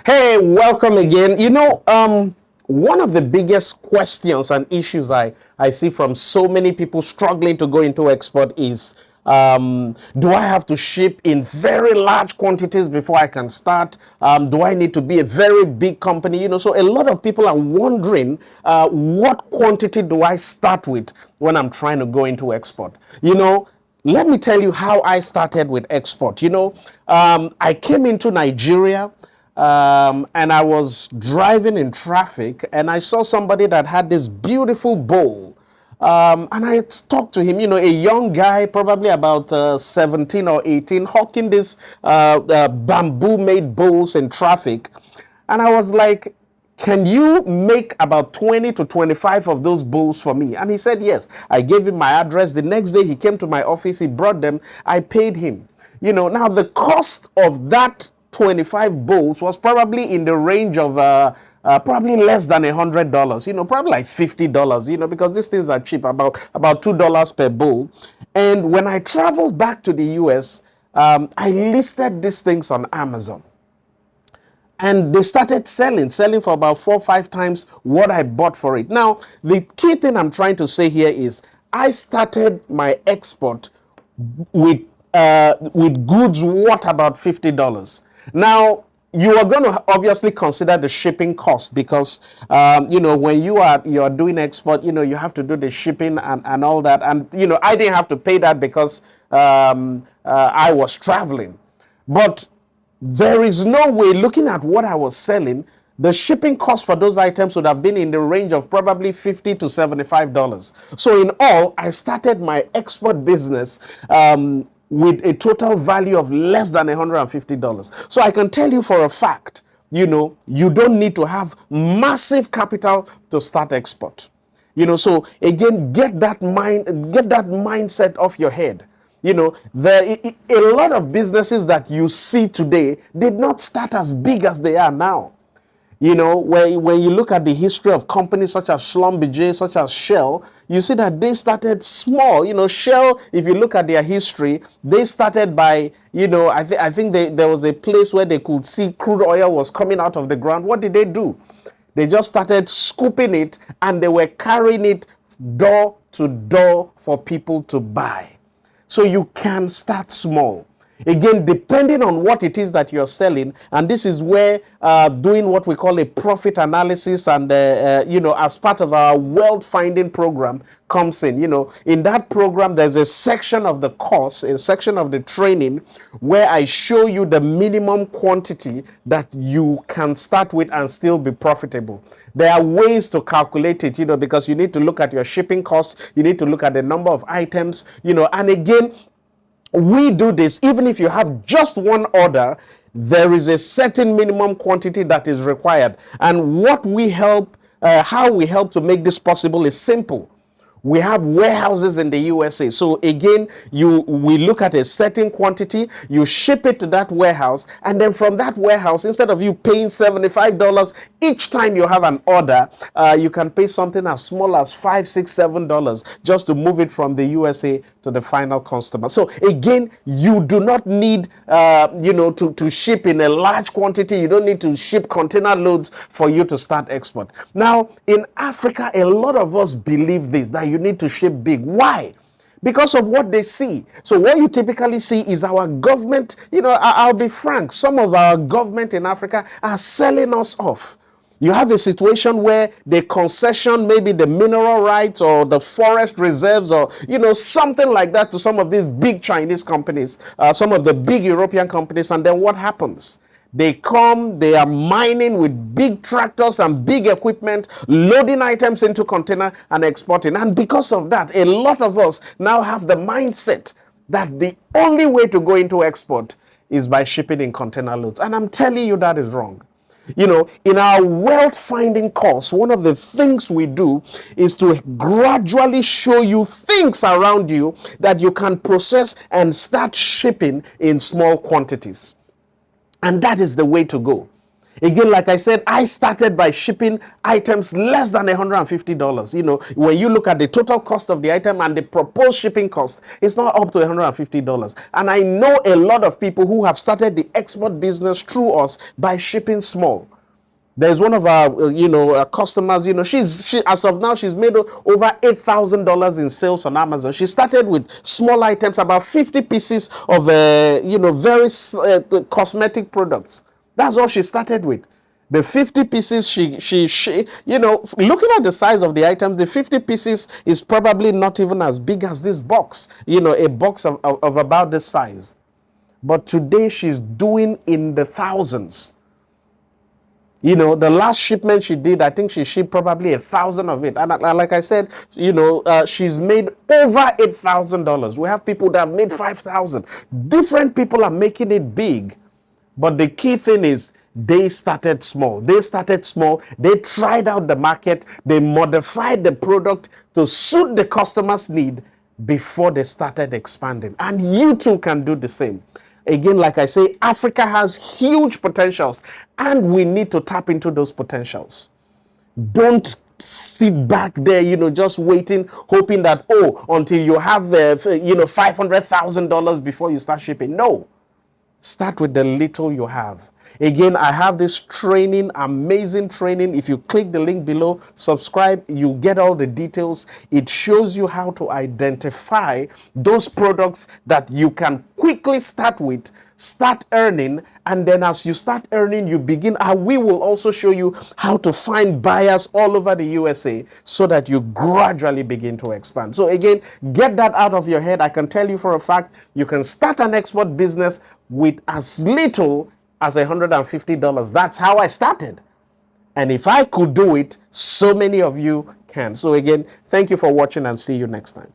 Hey, welcome again. One of the biggest questions and issues I see from so many people struggling to go into export is, do I have to ship in very large quantities before I can start? Do I need to be a very big company? So a lot of people are wondering, what quantity do I start with when I'm trying to go into export? Let me tell you how I started with export. I came into Nigeria, and I was driving in traffic and I saw somebody that had this beautiful bowl. And I talked to him, a young guy, probably about 17 or 18, hawking this bamboo made bowls in traffic. And I was like, can you make about 20 to 25 of those bowls for me? And he said, yes. I gave him my address. The next day he came to my office, he brought them, I paid him. Now the cost of that 25 bowls was probably in the range of probably less than $100, probably like $50, because these things are cheap, about $2 per bowl. And when I traveled back to the US, I listed these things on Amazon. And they started selling for about 4 or 5 times what I bought for it. Now, the key thing I'm trying to say here is I started my export with goods worth about $50. Now, you are going to obviously consider the shipping cost because, when you're doing export, you have to do the shipping and all that. And, I didn't have to pay that because I was traveling. But there is no way, looking at what I was selling, the shipping cost for those items would have been in the range of probably $50 to $75. So in all, I started my export business with a total value of less than $150. So I can tell you for a fact, you don't need to have massive capital to start export. So again, get that mindset off your head. A lot of businesses that you see today did not start as big as they are now. When you look at the history of companies such as Schlumberger, such as Shell, you see that they started small. Shell, if you look at their history, they started by, I think there was a place where they could see crude oil was coming out of the ground. What did they do? They just started scooping it and they were carrying it door to door for people to buy. So you can start small. Again, depending on what it is that you're selling, and this is where doing what we call a profit analysis and, as part of our world finding program comes in. In that program, there's a section of the course, a section of the training where I show you the minimum quantity that you can start with and still be profitable. There are ways to calculate it, because you need to look at your shipping costs, you need to look at the number of items, and again, we do this even if you have just one order. There is a certain minimum quantity that is required, and how we help to make this possible is simple. We have warehouses in the USA. So again, we look at a certain quantity, you ship it to that warehouse, and then from that warehouse, instead of you paying $75 each time you have an order, you can pay something as small as $5, $6, $7 just to move it from the USA to the final customer. So again, you do not need to ship in a large quantity. You don't need to ship container loads for you to start export. Now, in Africa, a lot of us believe this, that you need to ship big. Why? Because of what they see. So what you typically see is our government, I'll be frank, some of our government in Africa are selling us off. You have a situation where the concession, maybe the mineral rights or the forest reserves or, something like that to some of these big Chinese companies, some of the big European companies. And then what happens? They come, they are mining with big tractors and big equipment, loading items into container and exporting. And because of that, a lot of us now have the mindset that the only way to go into export is by shipping in container loads. And I'm telling you that is wrong. In our wealth finding course, one of the things we do is to gradually show you things around you that you can process and start shipping in small quantities. And that is the way to go. Again, like I said, I started by shipping items less than $150. You know, when you look at the total cost of the item and the proposed shipping cost, it's not up to $150. And I know a lot of people who have started the export business through us by shipping small. There's one of our, customers. You know, she as of now she's made over $8,000 in sales on Amazon. She started with small items, about 50 pieces of, very cosmetic products. That's all she started with. The 50 pieces looking at the size of the items, the 50 pieces is probably not even as big as this box. You know, a box of about this size. But today she's doing in the thousands. You know, the last shipment she did, I think she shipped probably 1,000 of it. And like I said, she's made over $8,000. We have people that have made 5,000. Different people are making it big. But the key thing is they started small. They tried out the market. They modified the product to suit the customer's need before they started expanding. And you too can do the same. Again, like I say, Africa has huge potentials and we need to tap into those potentials. Don't sit back there, just waiting, hoping that, until you have, $500,000 before you start shipping. No. Start with the little you have. Again, I have this training, amazing training. If you click the link below, subscribe, you get all the details. It shows you how to identify those products that you can quickly start with, start earning, and then as you start earning, you begin, and we will also show you how to find buyers all over the USA so that you gradually begin to expand. So again, get that out of your head. I can tell you for a fact, you can start an export business with as little as $150. That's how I started. And if I could do it, so many of you can. So again, thank you for watching and see you next time.